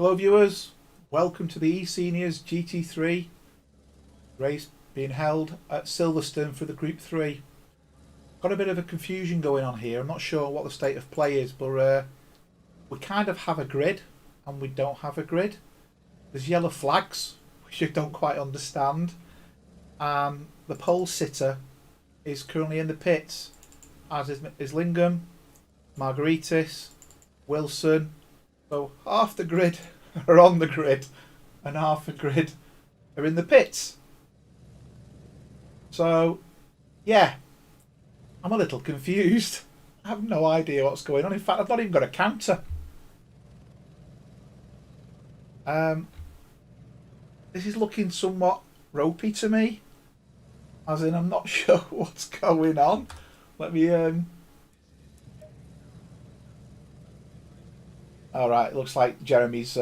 Hello viewers, welcome to the eSeniors GT3 race being held at Silverstone for the Group 3. Got a bit of a confusion going on here. I'm not sure what the state of play is, but we kind of have a grid and we don't have a grid. There's yellow flags, which I don't quite understand. And the pole sitter is currently in the pits, as is Lingham, Margaritis, Wilson. So half the grid are on the grid and half the grid are in the pits. So, yeah, I'm a little confused. I have no idea what's going on. In fact, I've not even got a counter. This is looking somewhat ropey to me. As in, I'm not sure what's going on. Let me... Alright, it looks like Jeremy's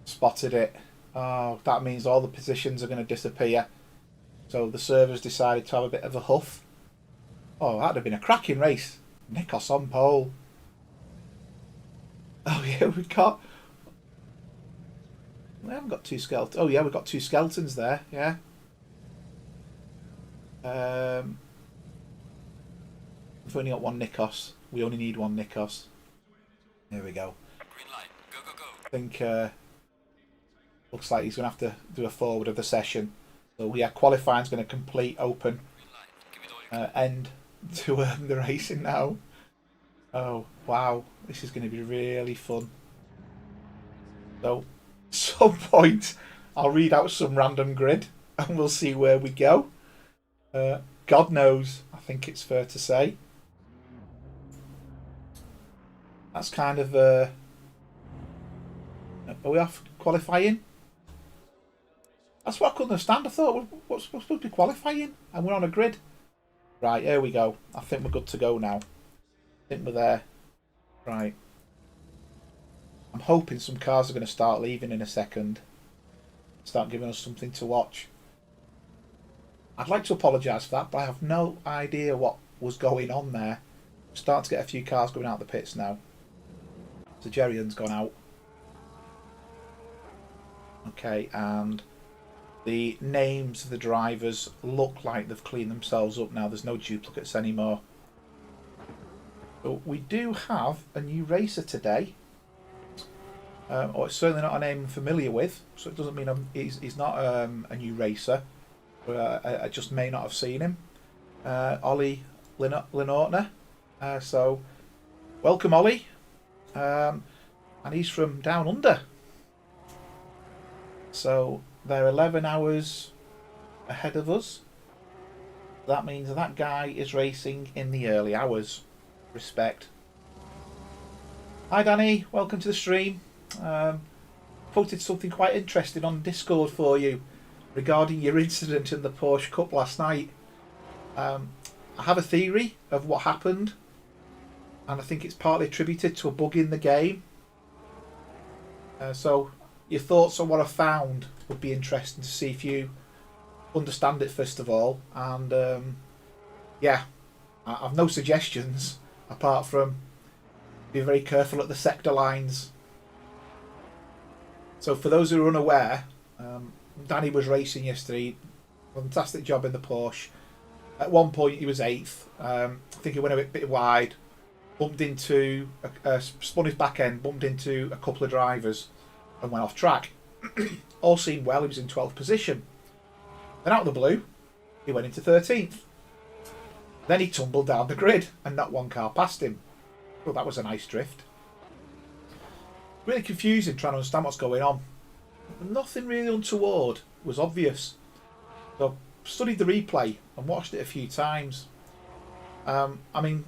spotted it. Oh, that means all the positions are going to disappear. So the servers decided to have a bit of a huff. Oh, that'd have been a cracking race. Nikos on pole. Oh yeah, we haven't got two skeletons. Oh yeah, we've got two skeletons there, yeah. We've only got one Nikos. We only need one Nikos. There we go. Green light. Go, go, go. I think looks like he's going to have to do a forward of the session. So yeah, qualifying's going to complete open. End to the racing now. Oh wow, this is going to be really fun. So at some point I'll read out some random grid and we'll see where we go. God knows, I think it's fair to say. That's kind of are we off qualifying? That's what I couldn't understand. I thought we're supposed to be qualifying and we're on a grid. Right, here we go. I think we're good to go now. I think we're there. Right. I'm hoping some cars are going to start leaving in a second. Start giving us something to watch. I'd like to apologise for that, but I have no idea what was going on there. I'm starting to get a few cars going out the pits now. So Jerion's gone out. Okay, and the names of the drivers look like they've cleaned themselves up now. There's no duplicates anymore. But we do have a new racer today. Or it's certainly not a name I'm familiar with, so it doesn't mean he's not a new racer. But I just may not have seen him. Ollie Linortner. So, welcome Ollie. And he's from down under. So they're 11 hours ahead of us. That means that guy is racing in the early hours. Respect. Hi Danny, welcome to the stream. Posted something quite interesting on Discord for you regarding your incident in the Porsche Cup last night. I have a theory of what happened, and I think it's partly attributed to a bug in the game. So your thoughts on what I found would be interesting to see if you understand it first of all. And yeah, I've no suggestions apart from be very careful at the sector lines. So for those who are unaware, Danny was racing yesterday. Fantastic job in the Porsche. At one point he was 8th. I think he went a bit wide. Bumped into, spun his back end, bumped into a couple of drivers and went off track. All seemed well, he was in 12th position. Then out of the blue, he went into 13th. Then he tumbled down the grid and not one car passed him. Well, that was a nice drift. Really confusing trying to understand what's going on. Nothing really untoward was obvious. So I studied the replay and watched it a few times. I mean,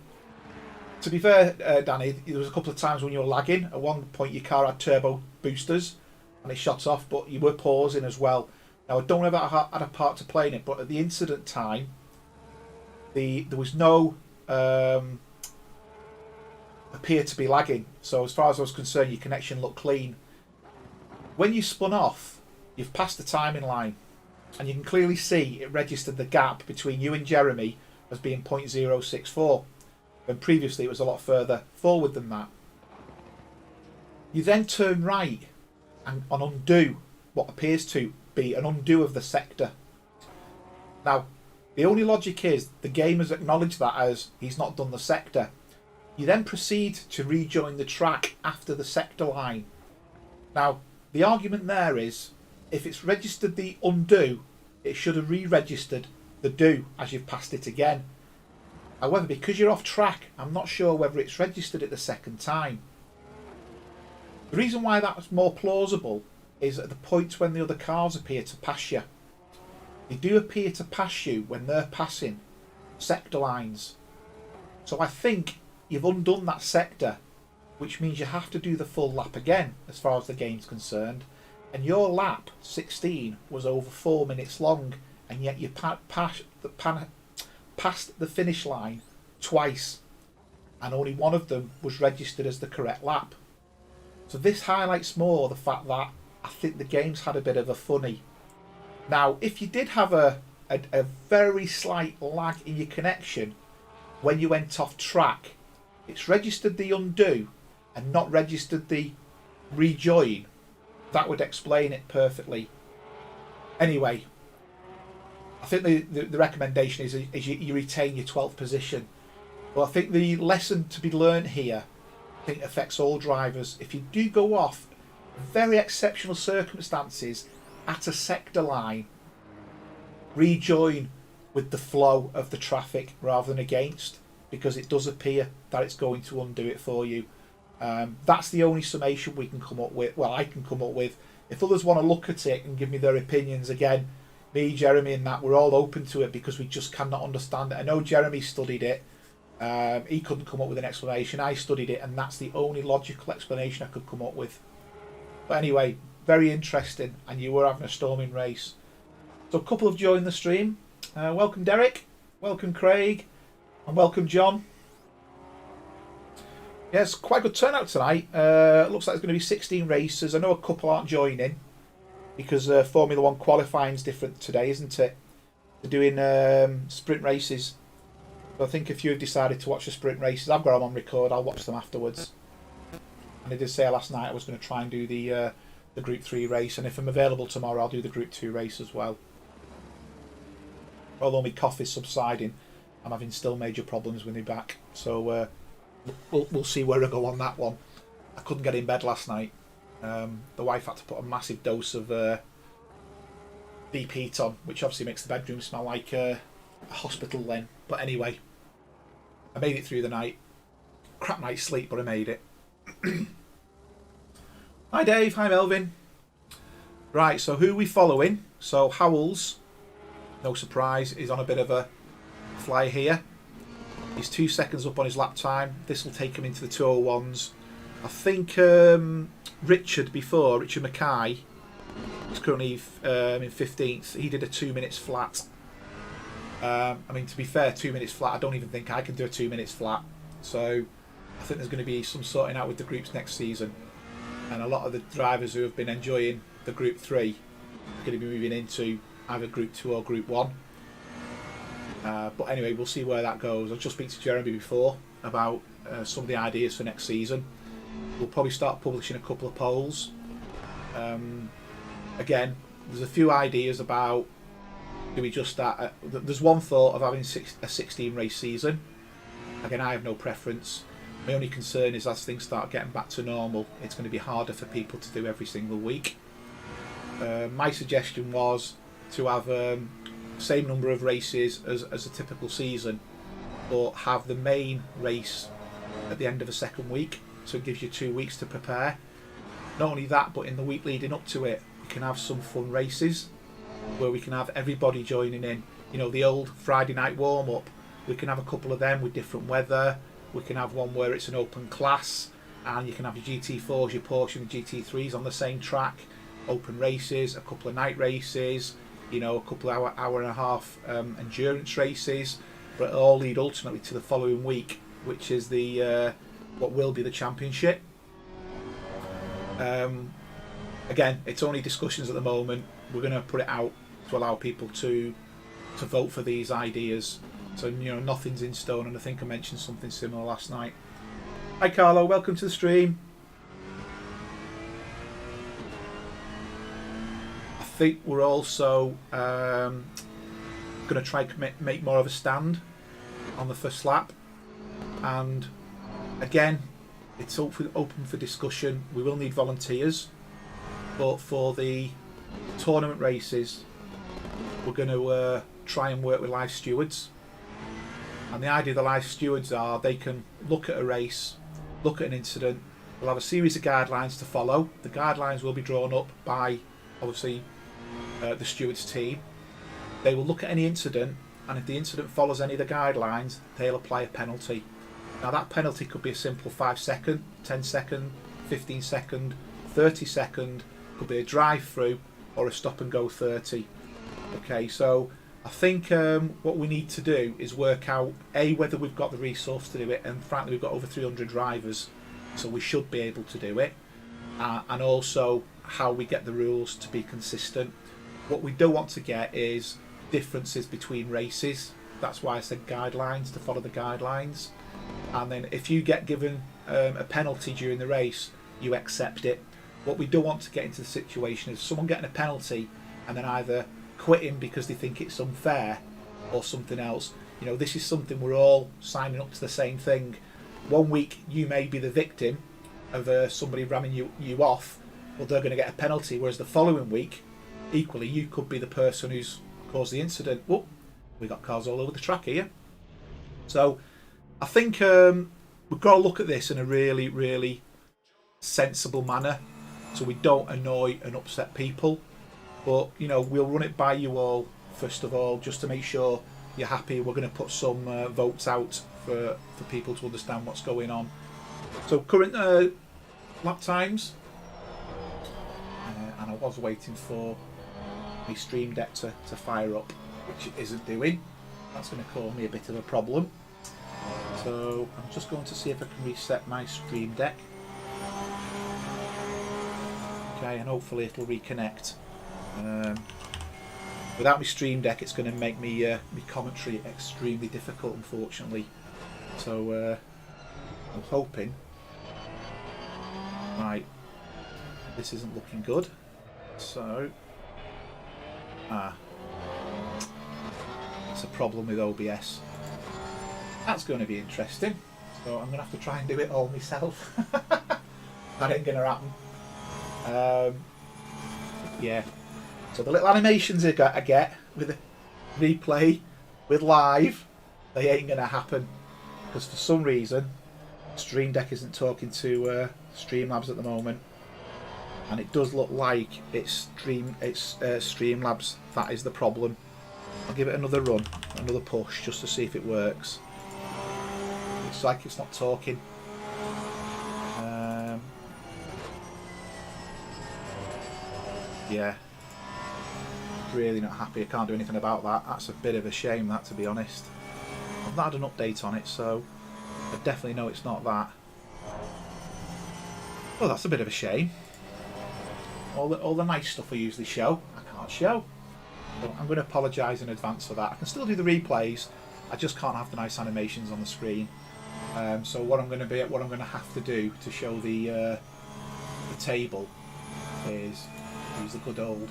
to be fair, Danny, there was a couple of times when you were lagging. At one point your car had turbo boosters and it shot off, but you were pausing as well. Now I don't know if that had a part to play in it, but at the incident time, there was no appear to be lagging. So as far as I was concerned, your connection looked clean. When you spun off, you've passed the timing line, and you can clearly see it registered the gap between you and Jeremy as being 0.064. when previously it was a lot further forward than that. You then turn right and undo what appears to be an undo of the sector. Now, the only logic is the game has acknowledged that as he's not done the sector. You then proceed to rejoin the track after the sector line. Now, the argument there is, if it's registered the undo, it should have re-registered the do as you've passed it again. However, because you're off track, I'm not sure whether it's registered it the second time. The reason why that's more plausible is at the point when the other cars appear to pass you. They do appear to pass you when they're passing sector lines. So I think you've undone that sector, which means you have to do the full lap again as far as the game's concerned. And your lap 16 was over 4 minutes long, and yet you passed the finish line twice, and only one of them was registered as the correct lap. So this highlights more the fact that I think the game's had a bit of a funny. Now, if you did have a very slight lag in your connection when you went off track, it's registered the undo and not registered the rejoin. That would explain it perfectly. Anyway, I think the recommendation is you retain your 12th position. Well, I think the lesson to be learned here, I think affects all drivers. If you do go off very exceptional circumstances at a sector line, rejoin with the flow of the traffic rather than against, because it does appear that it's going to undo it for you. That's the only summation we can come up with. Well, I can come up with. If others want to look at it and give me their opinions, again, me, Jeremy and that, we're all open to it because we just cannot understand it. I know Jeremy studied it. He couldn't come up with an explanation. I studied it, and that's the only logical explanation I could come up with. But anyway, very interesting, and you were having a storming race. So a couple have joined the stream. Welcome Derek, welcome Craig, and welcome John. Yes, quite a good turnout tonight. Looks like there's going to be 16 races. I know a couple aren't joining because Formula 1 qualifying is different today, isn't it? They're doing sprint races. So I think a few have decided to watch the sprint races. I've got them on record. I'll watch them afterwards. And I did say last night I was going to try and do the Group 3 race, and if I'm available tomorrow, I'll do the Group 2 race as well. Although my cough is subsiding, I'm having still major problems with my back. So we'll see where I go on that one. I couldn't get in bed last night. The wife had to put a massive dose of deep heat on, which obviously makes the bedroom smell like a hospital then. But anyway, I made it through the night. Crap night's sleep, but I made it. Hi Dave, hi Melvin. Right, so who are we following? So Howells, no surprise, is on a bit of a fly here. He's 2 seconds up on his lap time. This will take him into the 201s. I think Richard Mackay is currently in 15th. He did a 2 minutes flat. I mean, to be fair, 2 minutes flat, I don't even think I can do a 2 minutes flat. So I think there's going to be some sorting out with the groups next season. And a lot of the drivers who have been enjoying the Group 3 are going to be moving into either Group 2 or Group 1. But anyway, we'll see where that goes. I'll just speak to Jeremy before about some of the ideas for next season. We'll probably start publishing a couple of polls. Again, there's a few ideas about, do we just start... there's one thought of having a 16 race season. Again, I have no preference. My only concern is as things start getting back to normal, it's going to be harder for people to do every single week. My suggestion was to have same number of races as a typical season, but have the main race at the end of the second week, so it gives you 2 weeks to prepare. Not only that, but in the week leading up to it, we can have some fun races where we can have everybody joining in. You know, the old Friday night warm-up, we can have a couple of them with different weather. We can have one where it's an open class and you can have your GT4s, your Porsche and the GT3s on the same track, open races, a couple of night races, you know, a couple of hour and a half endurance races, but it all lead ultimately to the following week, which is the what will be the championship. Again, it's only discussions at the moment. We're going to put it out to allow people to vote for these ideas. So, you know, nothing's in stone, and I think I mentioned something similar last night. Hi Carlo, welcome to the stream. think we're also going to try to make more of a stand on the first lap, and again, it's open for discussion. We will need volunteers, but for the tournament races, we're going to try and work with live stewards. And the idea of the live stewards are they can look at a race, look at an incident. We'll have a series of guidelines to follow. The guidelines will be drawn up by, obviously, the stewards team. They will look at any incident, and if the incident follows any of the guidelines, they'll apply a penalty. Now that penalty could be a simple 5 second, 10 second, 15 second, 30 second, could be a drive through or a stop and go 30. Okay, so I think what we need to do is work out whether we've got the resource to do it, and frankly we've got over 300 drivers, so we should be able to do it, and also how we get the rules to be consistent. What we don't want to get is differences between races. That's why I said guidelines, to follow the guidelines. And then if you get given a penalty during the race, you accept it. What we don't want to get into the situation is someone getting a penalty and then either quitting because they think it's unfair or something else. You know, this is something we're all signing up to the same thing. One week you may be the victim of somebody ramming you off, well, they're going to get a penalty, whereas the following week, equally, you could be the person who's caused the incident. Whoop, we got cars all over the track here. So I think we've got to look at this in a really, really sensible manner, so we don't annoy and upset people. But you know, we'll run it by you all first of all, just to make sure you're happy. We're going to put some votes out for people to understand what's going on. So current lap times, and I was waiting for my Stream Deck to fire up, which it isn't doing. That's going to cause me a bit of a problem. So I'm just going to see if I can reset my Stream Deck. Okay, and hopefully it'll reconnect. Without my Stream Deck, it's going to make me my commentary extremely difficult, unfortunately. So I'm hoping. Right, this isn't looking good. So it's a problem with OBS. That's going to be interesting. So I'm going to have to try and do it all myself. That ain't going to happen. Yeah. So the little animations I get with the replay, with live, they ain't going to happen. Because for some reason, Stream Deck isn't talking to Streamlabs at the moment. And it does look like it's Streamlabs that is the problem. I'll give it another run, another push, just to see if it works. It's like it's not talking. Yeah, really not happy. I can't do anything about that. That's a bit of a shame, that, to be honest. I've not had an update on it, so I definitely know it's not that. Well, that's a bit of a shame. All the nice stuff I usually show, I can't show. So I'm going to apologise in advance for that. I can still do the replays. I just can't have the nice animations on the screen. So what I'm going to have to do to show the table is use the good old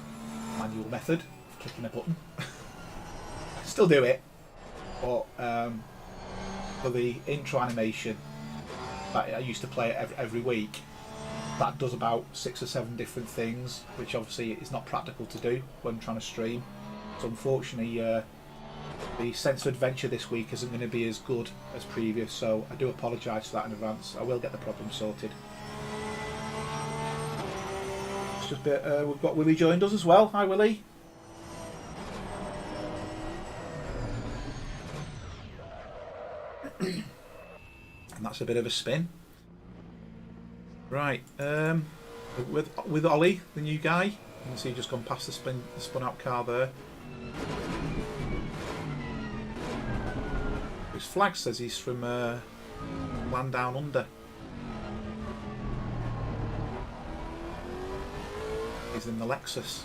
manual method of clicking a button. I can still do it, but for the intro animation that I used to play every week, that does about 6 or 7 different things, which obviously is not practical to do when trying to stream. So unfortunately, the sense of adventure this week isn't going to be as good as previous, so I do apologise for that in advance. I will get the problem sorted. It's just we've got Willie joined us as well. Hi, Willie. And that's a bit of a spin. Right, with Ollie, the new guy. You can see he's just gone past the spun out car there. His flag says he's from land down under. He's in the Lexus.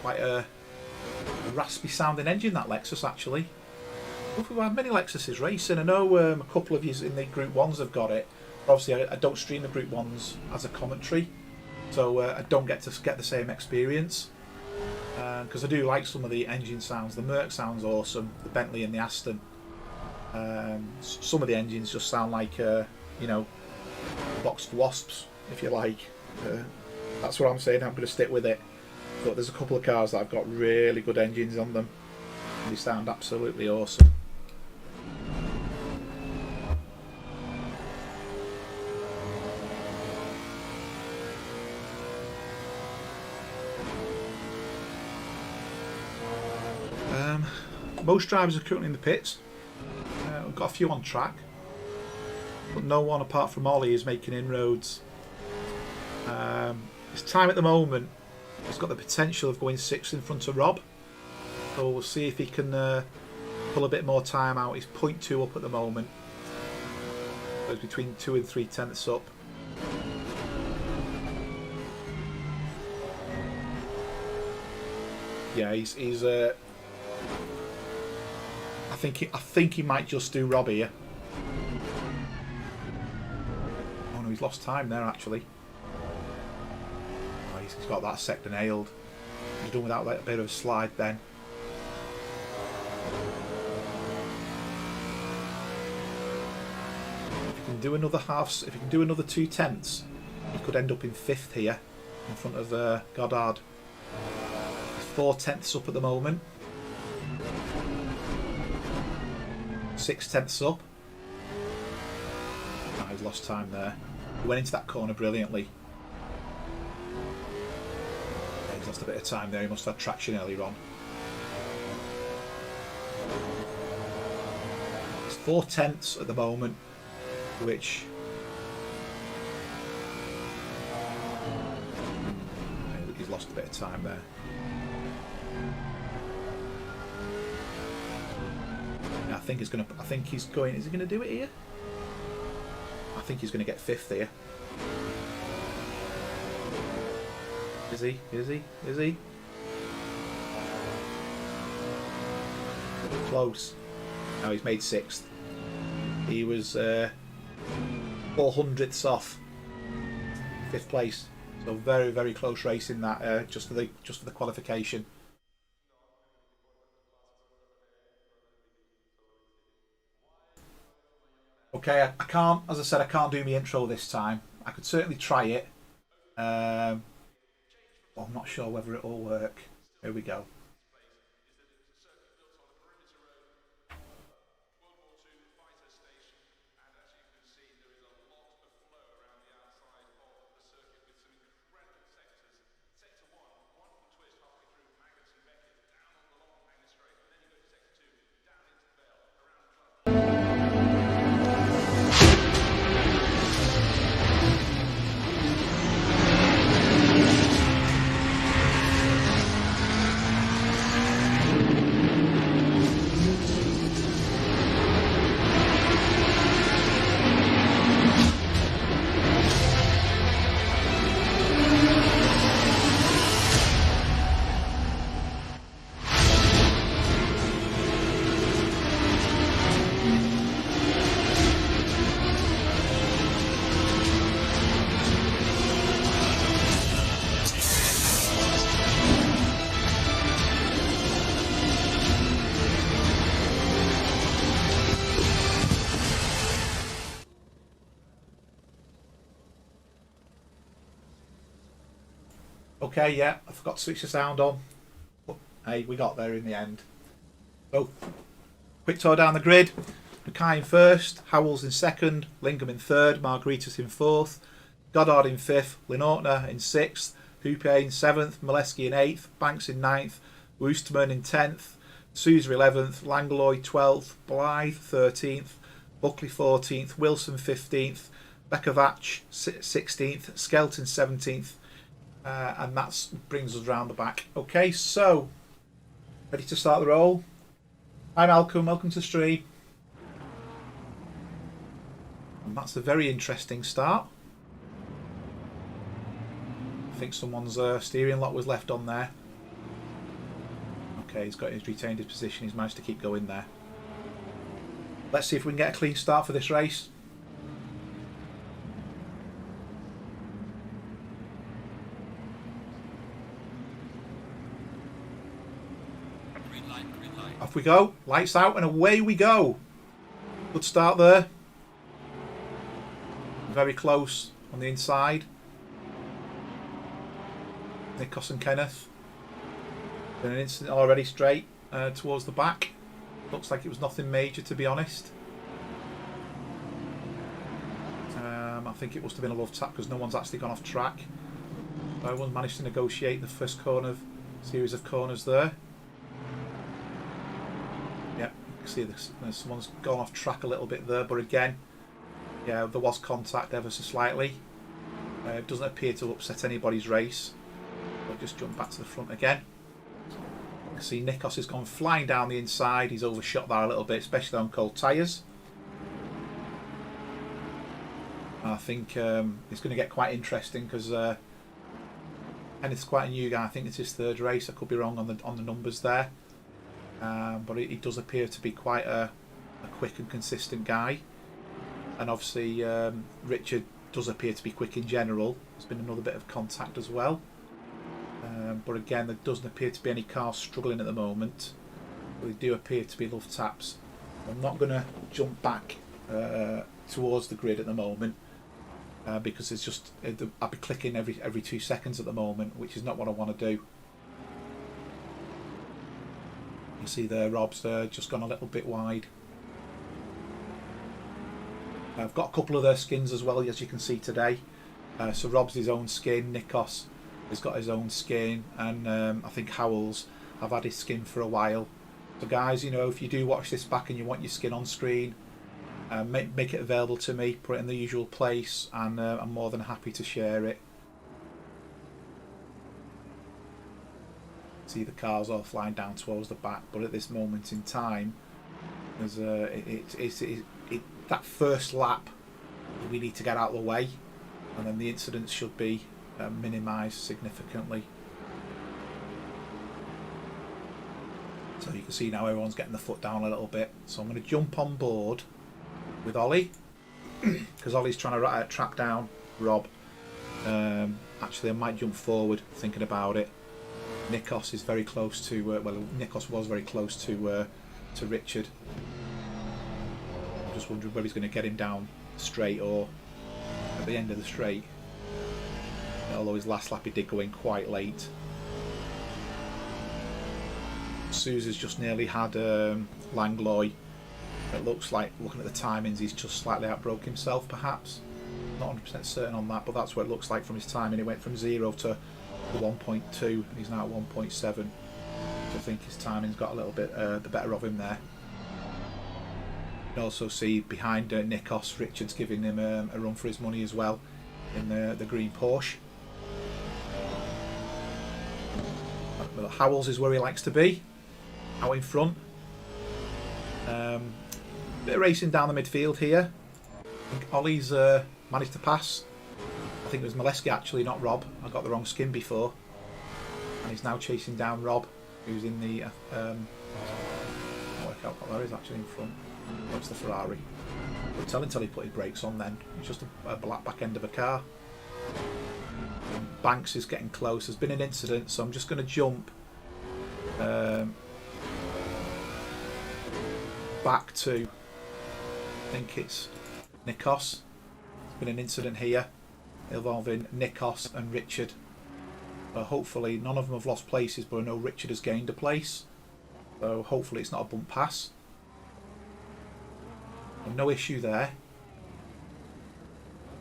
Quite a raspy sounding engine, that Lexus, actually. We've had many Lexuses racing. I know a couple of you in the Group 1s have got it. Obviously, I don't stream the Group 1s as a commentary. so I don't get to get the same experience. Because I do like some of the engine sounds. The Merc sounds awesome. The Bentley and the Aston. Some of the engines just sound like you know, a box of wasps, if you like. That's what I'm saying. I'm going to stick with it. But there's a couple of cars that have got really good engines on them. And they sound absolutely awesome. Most drivers are currently in the pits. We've got a few on track, but no one apart from Ollie is making inroads. His time at the moment has got the potential of going 6th in front of Rob, so we'll see if he can pull a bit more time out. He's 0.2 up at the moment, so he's between 2 and 3 tenths up. Yeah, he's I think he might just do Rob here. Oh no, he's lost time there actually. Oh, he's got that sector nailed. He's done without like a bit of a slide then. If he can do another half, if he can do another 2 tenths, he could end up in 5th here in front of Goddard. He's 4 tenths up at the moment. 6 tenths up. Oh, he's lost time there. He went into that corner brilliantly. Yeah, he's lost a bit of time there. He must have had traction earlier on. It's 4 tenths at the moment, which he's lost a bit of time there. I think he's going to. I think he's going. Is he going to do it here? I think he's going to get 5th here. Is he? Is he? Is he? Close. No, he's made 6th. He was 400ths off 5th place. So very, very close race in that. Just for the qualification. Okay, I can't, as I said, I can't do my intro this time. I could certainly try it. But I'm not sure whether it will work. Here we go. Okay, yeah, I forgot to switch the sound on. But, hey, we got there in the end. So, quick tour down the grid. Mackay in 1st, Howells in 2nd, Lingham in 3rd, Margaritas in 4th, Goddard in 5th, Linotner in 6th, Houpier in 7th, Molesky in 8th, Banks in 9th, Woosterman in 10th, Sousa 11th, Langlois 12th, Blythe 13th, Buckley 14th, Wilson 15th, Bekovac 16th, Skelton 17th, and that brings us round the back. Okay, so ready to start the roll. Hi Malcolm, welcome to the stream. And that's a very interesting start. I think someone's steering lock was left on there. Okay, he's retained his position. He's managed to keep going there. Let's see if we can get a clean start for this race. off we go. Lights out and away we go. Good start there. Very close on the inside. Nikos and Kenneth. Been an incident already straight towards the back. Looks like it was nothing major, to be honest. I think it must have been a love tap because no one's actually gone off track. No one managed to negotiate the first corner series of corners there. Yeah, you can see someone's gone off track a little bit there, but again, yeah, there was contact ever so slightly. It doesn't appear to upset anybody's race. We'll just jump back to the front again. You can see Nikos has gone flying down the inside. He's overshot there a little bit, especially on cold tyres. I think it's going to get quite interesting because and it's quite a new guy. I think it's his third race. I could be wrong on the numbers there, but he does appear to be quite a quick and consistent guy. And obviously Richard does appear to be quick in general. There's been another bit of contact as well, but again, there doesn't appear to be any cars struggling at the moment. They do appear to be love taps. I'm not going to jump back towards the grid at the moment. Because it's just I'll be clicking every 2 seconds at the moment, which is not what I want to do. You see there, Rob's just gone a little bit wide. I've got a couple of their skins as well, as you can see today. So Rob's his own skin, Nikos has got his own skin, and I think Howells have had his skin for a while. So guys, you know, if you do watch this back and you want your skin on screen, make it available to me, put it in the usual place, and I'm more than happy to share it. See the cars all flying down towards the back, but at this moment in time, there's that first lap we need to get out of the way, and then the incidents should be minimised significantly. So you can see now everyone's getting the foot down a little bit. So I'm going to jump on board with Ollie because Ollie's trying to track down Rob. Actually, I might jump forward thinking about it. Nikos is very close to well, Nikos was very close to Richard. I'm just wondering whether he's going to get him down straight or at the end of the straight. Although his last lap he did go in quite late. Sousa's just nearly had Langlois. It looks like, looking at the timings, he's just slightly outbroke himself, perhaps. Not 100% certain on that, but that's what it looks like from his timing. He went from 0 to 1.2, and he's now at 1.7. So I think his timing's got a little bit the better of him there. You can also see behind Nikos, Richard's giving him a run for his money as well in the green Porsche. Howells is where he likes to be, out in front. Bit of racing down the midfield here. I think Ollie's managed to pass. I think it was Molesky actually, not Rob. I got the wrong skin before. And he's now chasing down Rob, who's in the... I'll work out what there is actually in front. That's the Ferrari. Couldn't tell until he put his brakes on then. It's just a black back end of a car. And Banks is getting close. There's been an incident, so I'm just going to jump back to... I think it's Nikos. There's been an incident here involving Nikos and Richard. Hopefully none of them have lost places, but I know Richard has gained a place. So hopefully it's not a bump pass. No issue there.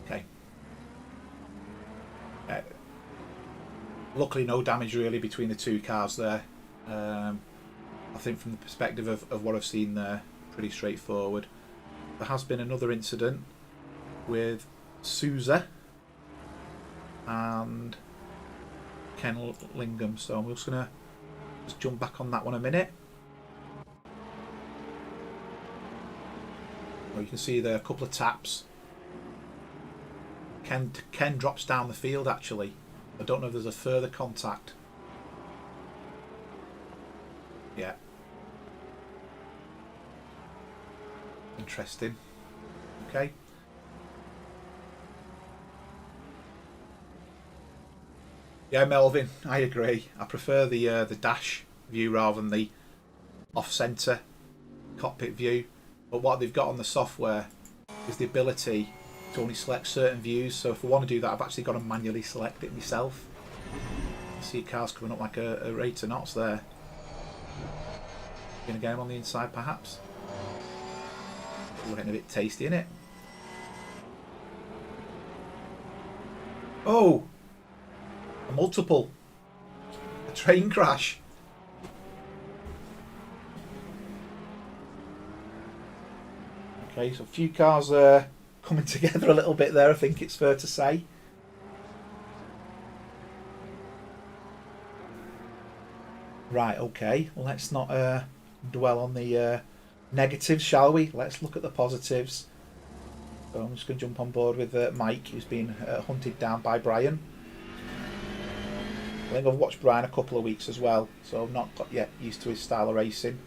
Okay. Luckily no damage really between the two cars there. I think from the perspective of what I've seen there, pretty straightforward. There has been another incident with Sousa and Ken Lingham, so I'm just going to jump back on that one a minute. Well, you can see there a couple of taps. Ken drops down the field actually. I don't know if there's a further contact. Yeah. Interesting. Okay. Yeah, Melvin, I agree. I prefer the dash view rather than the off-center cockpit view, but what they've got on the software is the ability to only select certain views. So if I want to do that, I've actually got to manually select it myself. You see cars coming up like a rate of knots there. Gonna get them on the inside perhaps. We're getting a bit tasty, innit? Oh! A multiple. A train crash. Okay, so a few cars coming together a little bit there, I think it's fair to say. Right, okay, well, let's not dwell on the negatives, shall we? Let's look at the positives. So I'm just going to jump on board with Mike, who's been hunted down by Brian. I think I've watched Brian a couple of weeks as well, so I've not got yet used to his style of racing.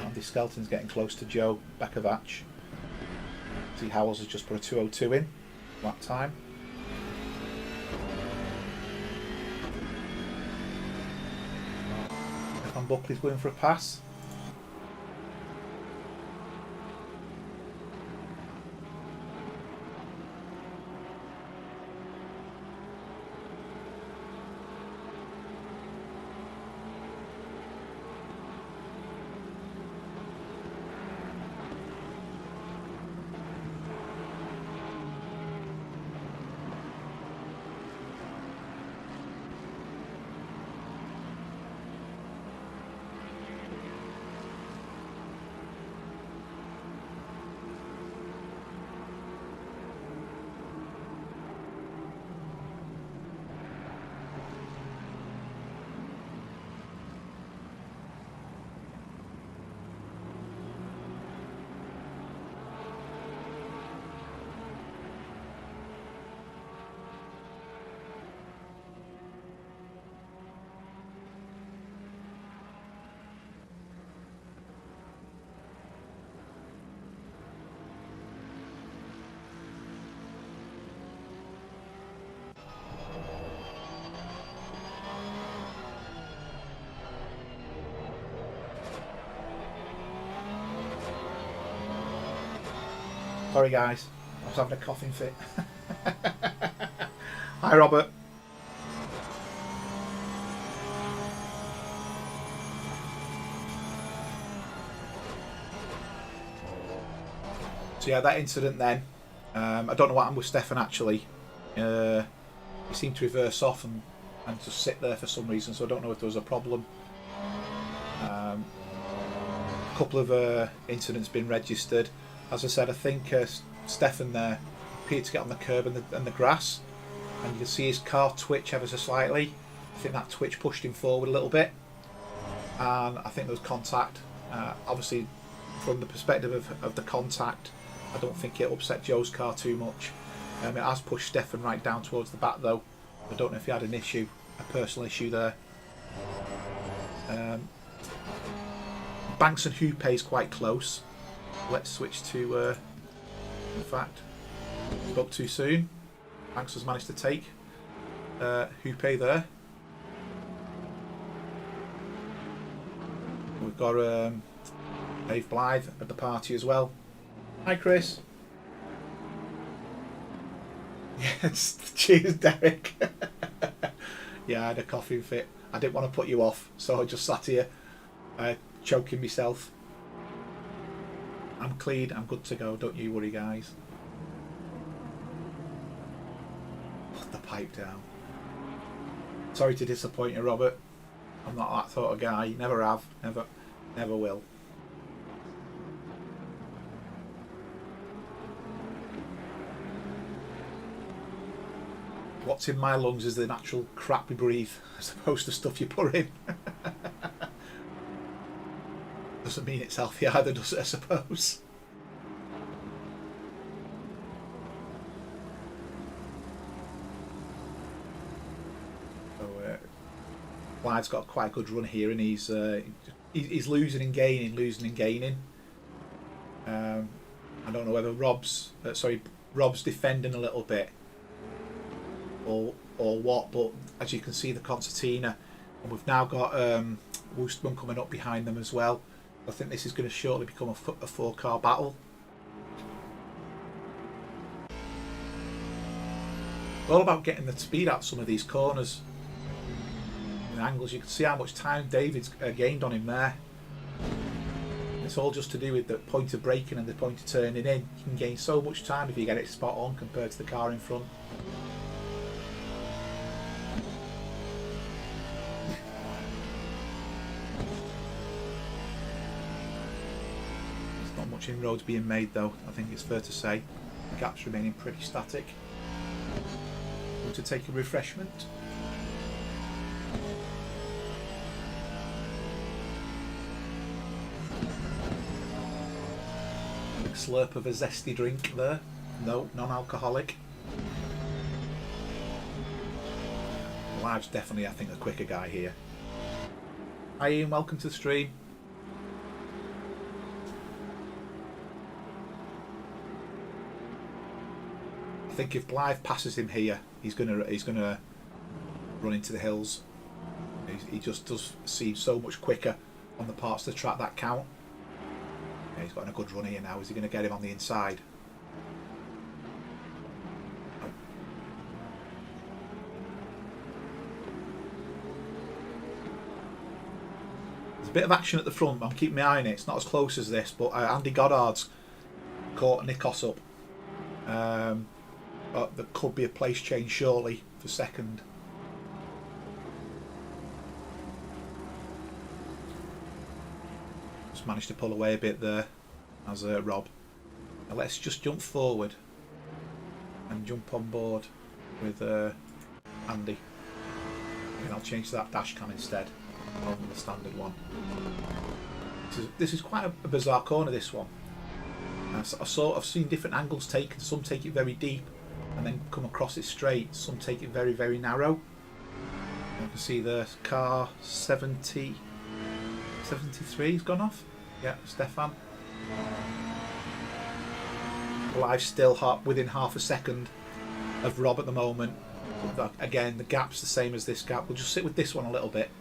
Andy Skelton's getting close to Joe Bekovac. See, Howells has just put a 2:02 in that time. And Buckley's going for a pass. Sorry guys, I was having a coughing fit. Hi Robert. So yeah, that incident then, I don't know what happened with Stefan actually. He seemed to reverse off and just sit there for some reason, so I don't know if there was a problem. A couple of incidents been registered. As I said, I think Stefan there appeared to get on the curb and the grass, and you can see his car twitch ever so slightly. I think that twitch pushed him forward a little bit, and I think there was contact. Obviously, from the perspective of the contact, I don't think it upset Joe's car too much. It has pushed Stefan right down towards the back though. I don't know if he had an issue, a personal issue there. Banks and Hoope is quite close. Let's switch to, in fact, spoke too soon. Banks has managed to take Hoope there. We've got Dave Blythe at the party as well. Hi Chris. Yes, cheers Derek. Yeah, I had a coughing fit. I didn't want to put you off, so I just sat here choking myself. I'm clean, I'm good to go, don't you worry guys. Put the pipe down. Sorry to disappoint you, Robert. I'm not that sort of guy, never have, never will. What's in my lungs is the natural crap we breathe, as opposed to stuff you put in. Doesn't mean it's healthy either, does it, I suppose? So, Clyde's got quite a good run here, and he's losing and gaining, I don't know whether Rob's defending a little bit or what, but as you can see, the concertina, and we've now got Woostman coming up behind them as well. I think this is going to shortly become a 4-car battle. It's all about getting the speed out some of these corners and angles. You can see how much time David's gained on him there. It's all just to do with the point of braking and the point of turning in. You can gain so much time if you get it spot on compared to the car in front. There's not much inroads being made though, I think it's fair to say. The gap's remaining pretty static. Want to take a refreshment? Slurp of a zesty drink there. No, non-alcoholic. Live's definitely, I think, a quicker guy here. Hi Ian, welcome to the stream. I think if Blythe passes him here, he's gonna run into the hills. He just does seem so much quicker on the parts of the track that count. Yeah, he's got a good run here now. Is he going to get him on the inside? Oh. There's a bit of action at the front, but I'm keeping my eye on it. It's not as close as this, but Andy Goddard's caught Nikos up. But there could be a place change shortly for second. Managed to pull away a bit there as Rob. Now let's just jump forward and jump on board with Andy, and I'll change to that dash cam instead of the standard one. This is quite a bizarre corner, this one. I've seen different angles taken. Some take it very deep and then come across it straight. Some take it very, very narrow. You can see the car 73 has gone off. Yeah, Stefan. Live still within half a second of Rob at the moment. But again, the gap's the same as this gap. We'll just sit with this one a little bit.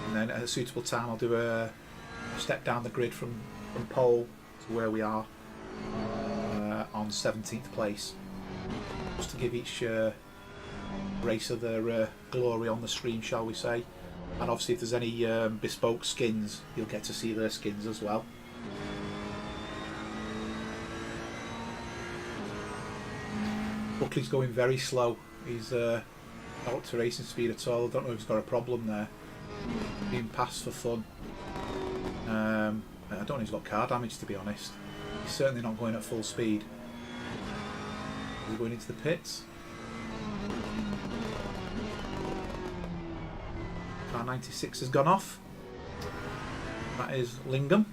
And then at a suitable time I'll do a step down the grid from pole to where we are on 17th place. Just to give each racer their glory on the stream, shall we say. And obviously if there's any bespoke skins, you'll get to see their skins as well. Buckley's going very slow. He's not up to racing speed at all. I don't know if he's got a problem there. Being passed for fun. I don't know if he's got car damage, to be honest. He's certainly not going at full speed. He's going into the pits. Car 96 has gone off. That is Lingham.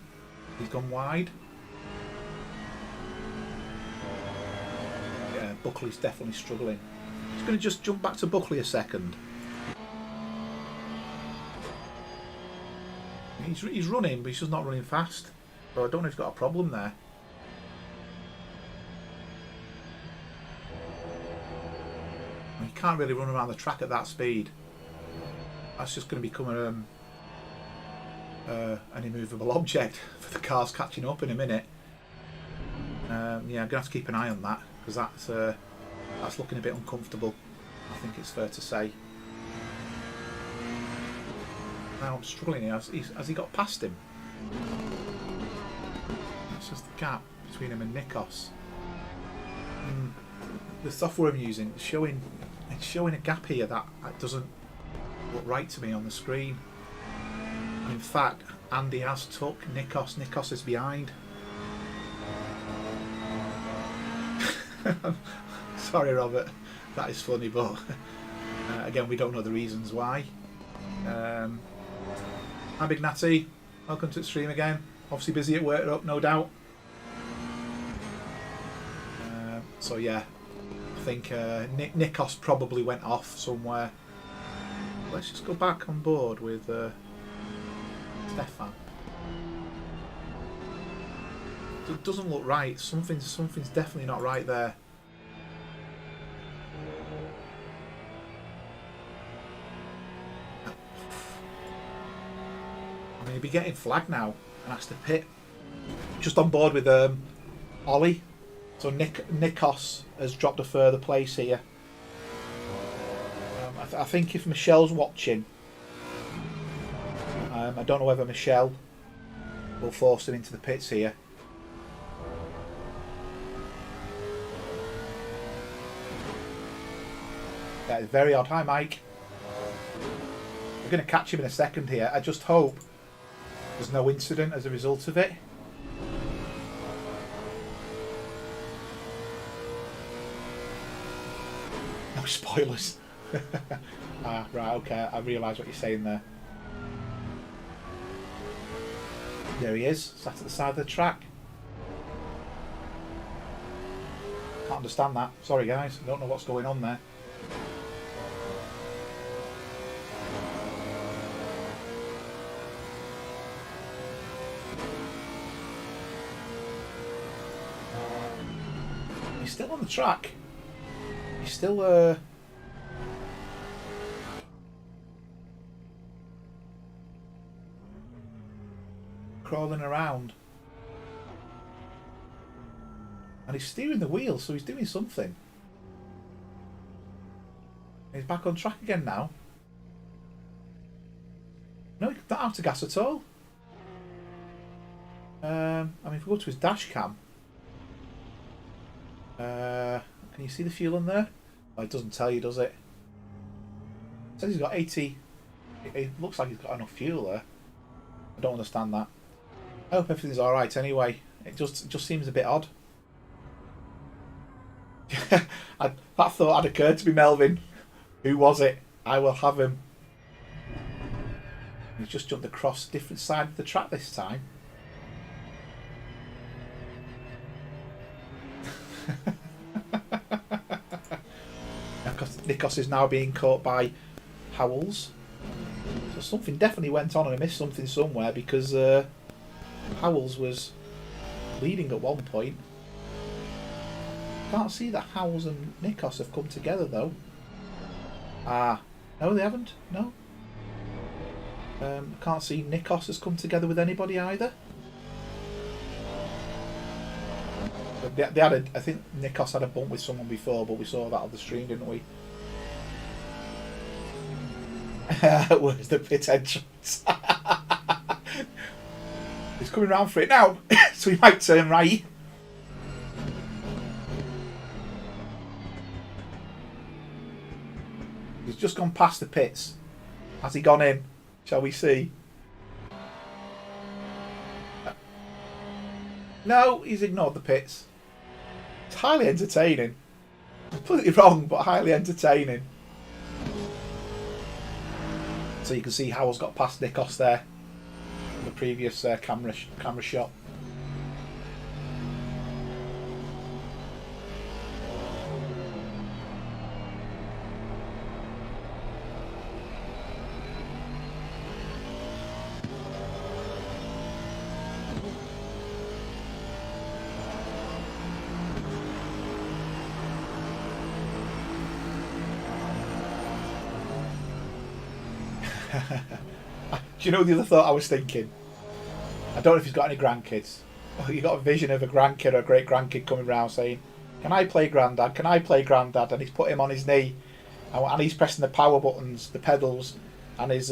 He's gone wide. Yeah, Buckley's definitely struggling. He's going to just jump back to Buckley a second. He's running, but he's just not running fast. So I don't know if he's got a problem there. He can't really run around the track at that speed. That's just going to become an immovable object for the cars catching up in a minute. Yeah, I'm going to have to keep an eye on that because that's looking a bit uncomfortable, I think it's fair to say. Now I'm struggling here. Has he got past him? That's just the gap between him and Nikos. The software I'm using is showing a gap here that doesn't look right to me on the screen. In fact, Andy has took Nikos. Nikos is behind. Sorry, Robert. That is funny, but again, we don't know the reasons why. Hi, Big Natty. Welcome to the stream again. Obviously busy at work, no doubt. So yeah, I think Nikos probably went off somewhere. Let's just go back on board with Stefan. It doesn't look right. Something's definitely not right there. I mean, he'd be getting flagged now and has to pit. Just on board with Ollie. So Nikos has dropped a further place here. I think if Michelle's watching, I don't know whether Michelle will force him into the pits here. That is very odd. Hi, Mike. We're going to catch him in a second here. I just hope there's no incident as a result of it. No spoilers. Ah, right, okay. I realise what you're saying there. There he is, sat at the side of the track. Can't understand that. Sorry, guys. I don't know what's going on there. He's still on the track. He's still crawling around. And he's steering the wheel, so he's doing something. He's back on track again now. No, he's not out of gas at all. I mean, if we go to his dash cam, can you see the fuel in there? Oh, it doesn't tell you, does it? It says he's got 80. It looks like he's got enough fuel there. I don't understand that. I hope everything's alright anyway. It just seems a bit odd. That thought had occurred to me, Melvin. Who was it? I will have him. He's just jumped across a different side of the track this time. Nikos is now being caught by Howells. So something definitely went on and I missed something somewhere because Howells was leading at one point. Can't see that Howells and Nikos have come together though. Ah, no they haven't, no. Can't see Nikos has come together with anybody either. They had I think Nikos had a bump with someone before, but we saw that on the stream, didn't we? Where's the pit entrance? He's coming round for it now, so he might turn right. He's just gone past the pits. Has he gone in? Shall we see? No, he's ignored the pits. It's highly entertaining. Completely wrong, but highly entertaining. So you can see Howell's got past Nikos there in the previous camera shot. Do you know the other thought I was thinking? I don't know if he's got any grandkids. Oh, you got a vision of a grandkid or a great grandkid coming round saying, "Can I play Grandad? Can I play Grandad?" And he's put him on his knee, and he's pressing the power buttons, the pedals, and his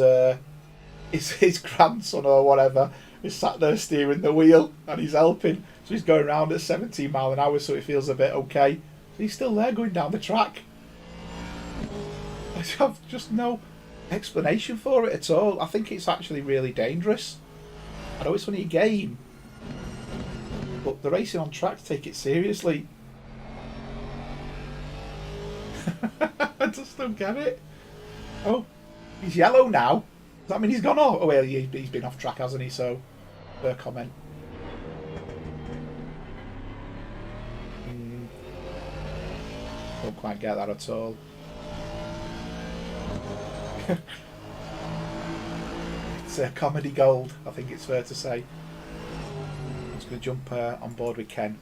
grandson or whatever is sat there steering the wheel, and he's helping. So he's going around at 17 mile an hour, so it feels a bit okay. So he's still there going down the track. I have just no explanation for it at all. I think it's actually really dangerous. I know it's only a game, but the racing on track take it seriously. I just don't get it. Oh, he's yellow now. Does that mean he's gone off? Oh well, he's been off track, hasn't he? So, fair comment. Don't quite get that at all. It's comedy gold, I think it's fair to say. going to jump on board with Ken.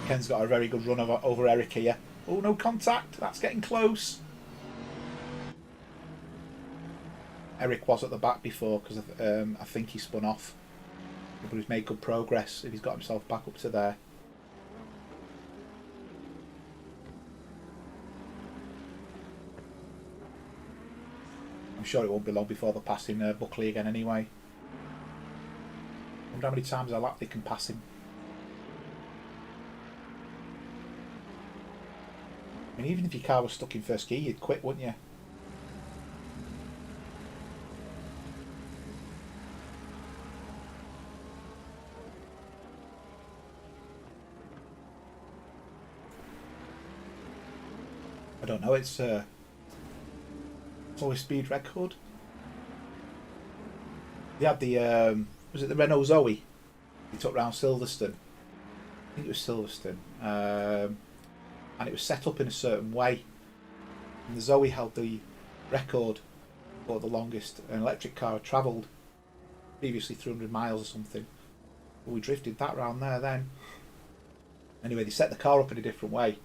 Ken's got a very good run over Eric here. Oh, no contact. That's getting close. Eric was at the back before because I think he spun off. But he's made good progress if he's got himself back up to there. I'm sure it won't be long before they're passing Buckley again anyway. I wonder how many times a lap they can pass him. I mean, even if your car was stuck in first gear, you'd quit, wouldn't you? I don't know, it's always speed record. They had the, was it the Renault Zoe? He took round Silverstone. I think it was Silverstone. And it was set up in a certain way. And the Zoe held the record for the longest an electric car had travelled, previously 300 miles or something. But we drifted that round there then. Anyway, they set the car up in a different way.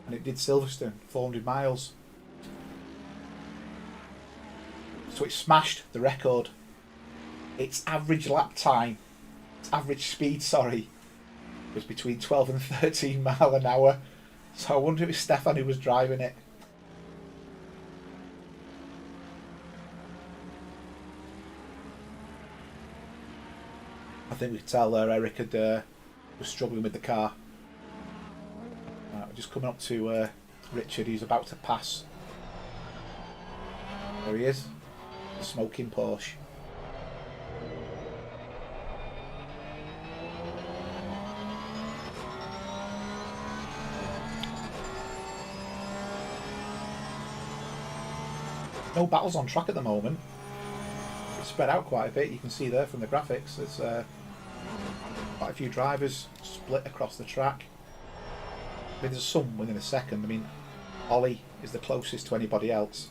And it did Silverstone, 400 miles. So it smashed the record. Its average lap time, its average speed, sorry, was between 12 and 13 mile an hour. So I wonder if it was Stefan who was driving it. I think we could tell Eric was struggling with the car. We're just coming up to Richard, who's about to pass. There he is, the smoking Porsche. No battles on track at the moment. It's spread out quite a bit. You can see there from the graphics. There's quite a few drivers split across the track. I mean, there's some within a second. I mean, Ollie is the closest to anybody else.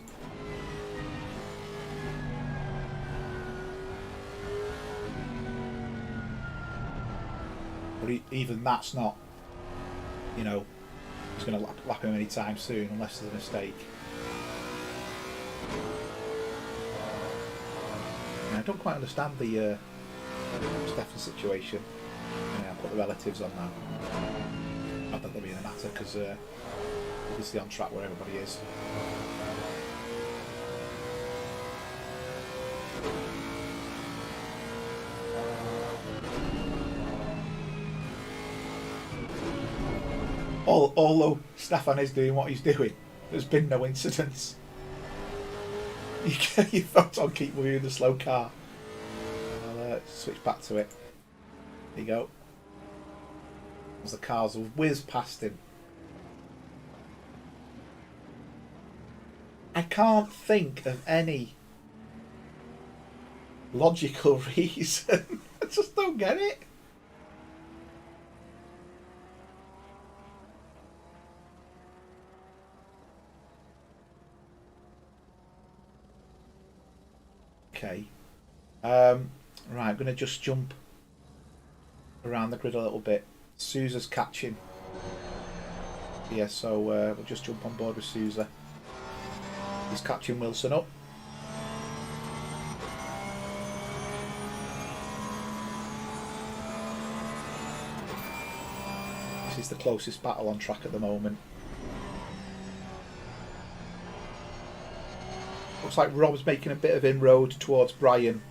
But even that's not, you know, he's going to lap him anytime soon unless there's a mistake. I don't quite understand the Stefan situation. I'll put the relatives on now. Not that they'll be in the matter because obviously on track where everybody is. Although Stefan is doing what he's doing, there's been no incidents. You Photon keep moving the slow car. I'll switch back to it. There you go. As the cars will whiz past him. I can't think of any logical reason. I just don't get it. Okay. Right, I'm going to just jump around the grid a little bit. Sousa's catching. Yeah, so we'll just jump on board with Sousa. He's catching Wilson up. This is the closest battle on track at the moment. Looks like Rob's making a bit of inroad towards Brian.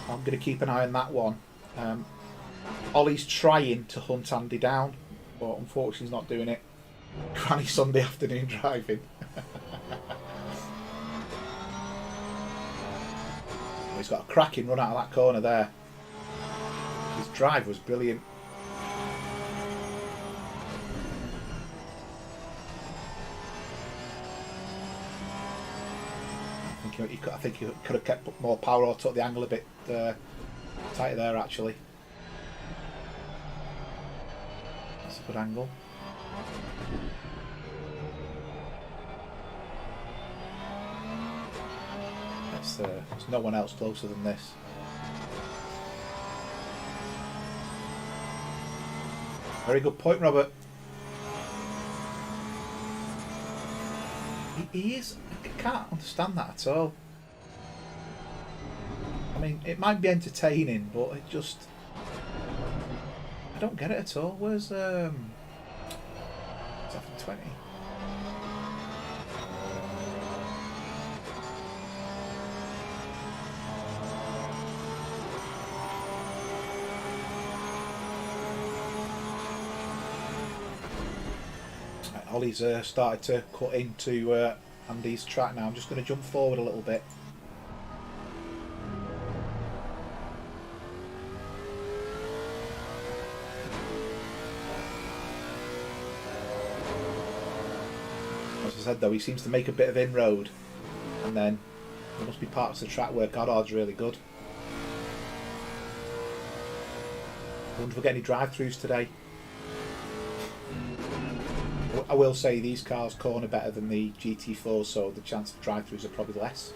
I'm going to keep an eye on that one. Ollie's trying to hunt Andy down, but unfortunately he's not doing it. Granny Sunday afternoon driving. He's got a cracking run out of that corner there. His drive was brilliant. I think he could have kept more power or took the angle a bit tighter there actually. That's a good angle. There's no one else closer than this. Very good point, Robert. He is... I can't understand that at all. I mean, it might be entertaining, but it just... I don't get it at all. Where's... 720. Ollie's started to cut into Andy's track now. I'm just going to jump forward a little bit. As I said though, he seems to make a bit of inroad, and then there must be parts of the track where Goddard's really good. I wonder if we'll get any drive-throughs today. I will say these cars corner better than the GT4s, so the chance of drive-throughs are probably less.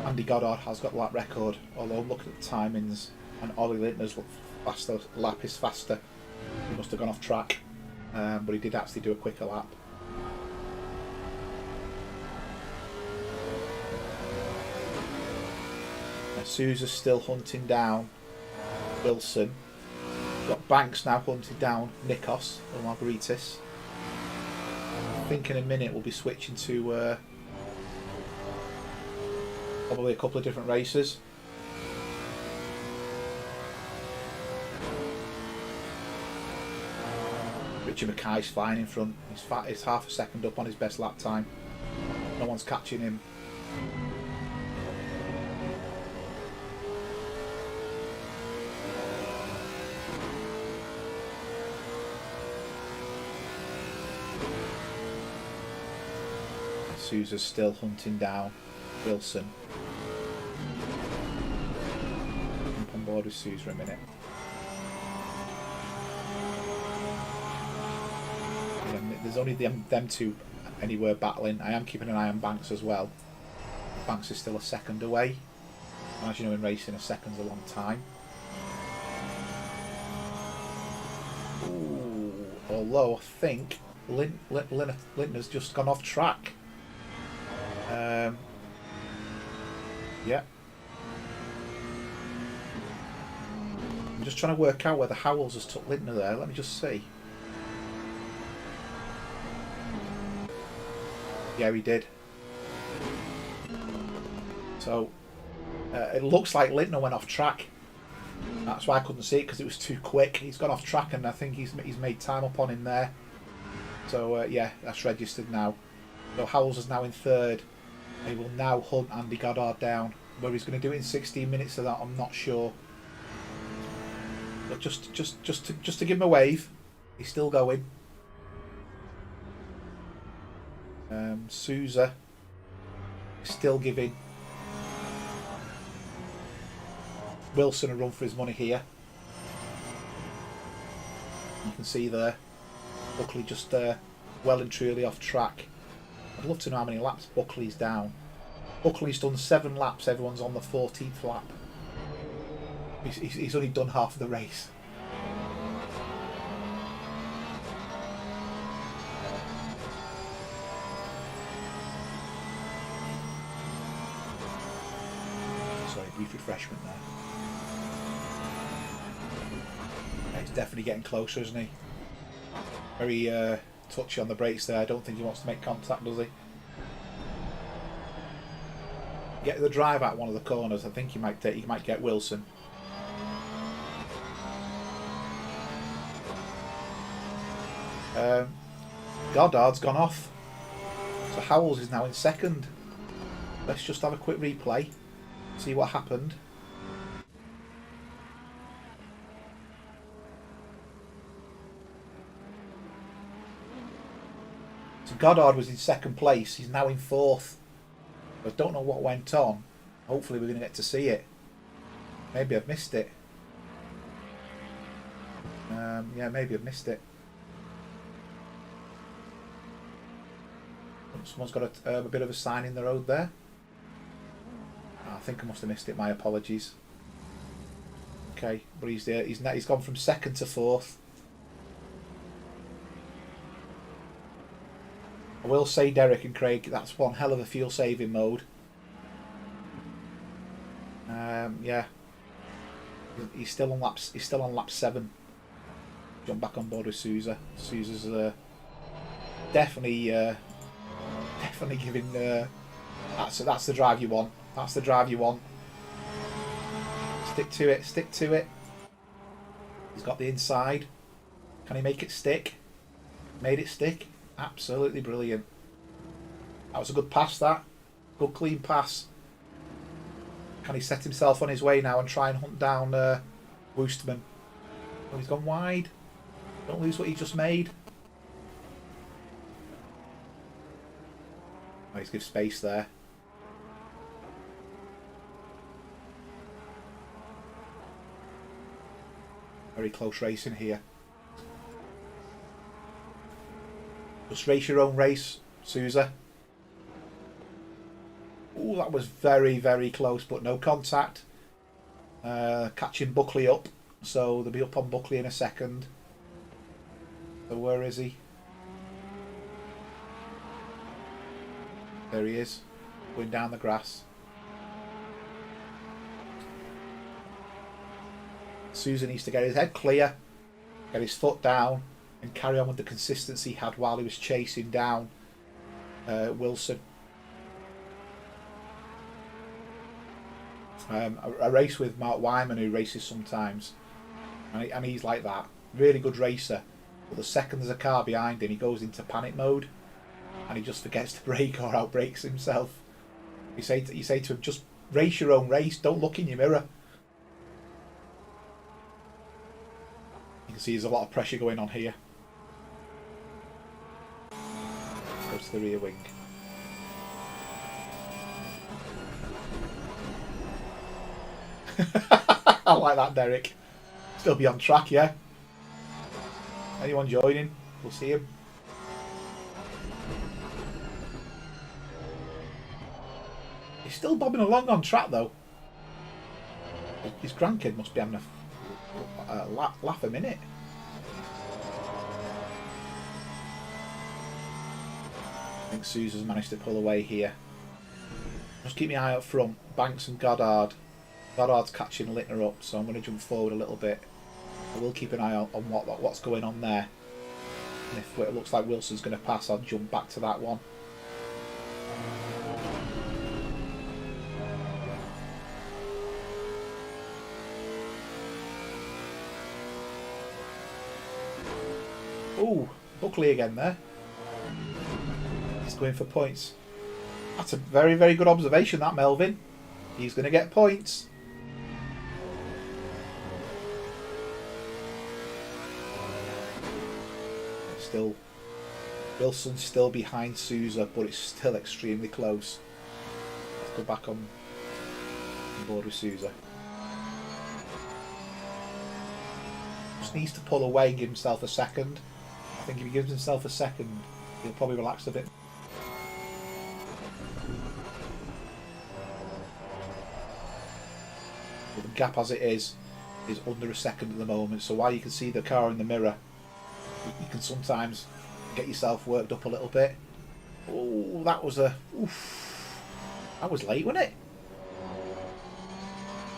Andy Goddard has got lap record, although looking at the timings, and Ollie Lintner's faster lap is faster. He must have gone off track, but he did actually do a quicker lap. Sousa's still hunting down Wilson. We've got Banks now hunting down Nikos or Margaritis. I think in a minute we'll be switching to probably a couple of different races. Richard Mackay's flying in front. He's half a second up on his best lap time. No one's catching him. Sousa's still hunting down Wilson. Jump on board with Sousa a minute. There's only them two anywhere battling. I am keeping an eye on Banks as well. Banks is still a second away. And as you know, in racing, a second's a long time. Ooh, although I think Lintner's just gone off track. Yeah. I'm just trying to work out whether Howells has took Lintner there. Let me just see. Yeah, he did. So it looks like Lintner went off track. That's why I couldn't see it, because it was too quick. He's gone off track, and I think he's made time up on him there. So yeah, that's registered now. So Howells is now in third. He will now hunt Andy Goddard down. Whether he's going to do it in 16 minutes of that, I'm not sure. But just to give him a wave, he's still going. Sousa still giving Wilson a run for his money here. You can see there, Buckley just well and truly off track. I'd love to know how many laps Buckley's down. Buckley's done 7 laps, everyone's on the 14th lap. He's only done half of the race. Sorry, brief refreshment there. Yeah, he's definitely getting closer, isn't he? Very touchy on the brakes there. I don't think he wants to make contact, does he? Get the drive out one of the corners. I think he might get Wilson. Goddard's gone off, so Howells is now in second. Let's just have a quick replay, see what happened. So Goddard was in second place. He's now in fourth. I don't know what went on. Hopefully we're going to get to see it. Maybe I've missed it. Yeah, maybe I've missed it. Someone's got a bit of a sign in the road there. I think I must have missed it. My apologies. Okay, but he's there. He's gone from second to fourth. I will say, Derek and Craig, that's one hell of a fuel saving mode. Yeah, he's still on laps. He's still on lap 7. Jump back on board with Sousa. Sousa's definitely giving. That's the drive you want. That's the drive you want. Stick to it. Stick to it. He's got the inside. Can he make it stick? Made it stick. Absolutely brilliant. That was a good pass. That good clean pass. Can he set himself on his way now and try and hunt down Woosterman? Oh, he's gone wide. Don't lose what he just made. Oh, he's give space there. Very close racing here. Just race your own race, Sousa. Ooh, that was very, very close, but no contact. Catching Buckley up, so they'll be up on Buckley in a second. So where is he? There he is, going down the grass. Sousa needs to get his head clear, get his foot down, and carry on with the consistency he had while he was chasing down Wilson. I race with Mark Wyman, who races sometimes, and he's like that. Really good racer, but the second there's a car behind him, he goes into panic mode, and he just forgets to brake or outbrakes himself. You say to him, just race your own race. Don't look in your mirror. You can see there's a lot of pressure going on here. Let's go to the rear wing. I like that, Derek. Still be on track, yeah? Anyone joining? We'll see him. He's still bobbing along on track, though. His grandkid must be having a laugh a minute. I think Sousa's managed to pull away here. Just keep my eye up front. Banks and Goddard. Goddard's catching Littner up, so I'm going to jump forward a little bit. I will keep an eye on what's going on there. And if it looks like Wilson's going to pass, I'll jump back to that one. Ooh, Buckley again there. He's going for points. That's a very, very good observation, that, Melvin. He's going to get points. Still, Wilson's still behind Sousa, but it's still extremely close. Let's go back on board with Sousa. Just needs to pull away and give himself a second. I think if he gives himself a second, he'll probably relax a bit. But the gap as it is under a second at the moment, so while you can see the car in the mirror, you can sometimes get yourself worked up a little bit. Oh, that was that was late, wasn't it?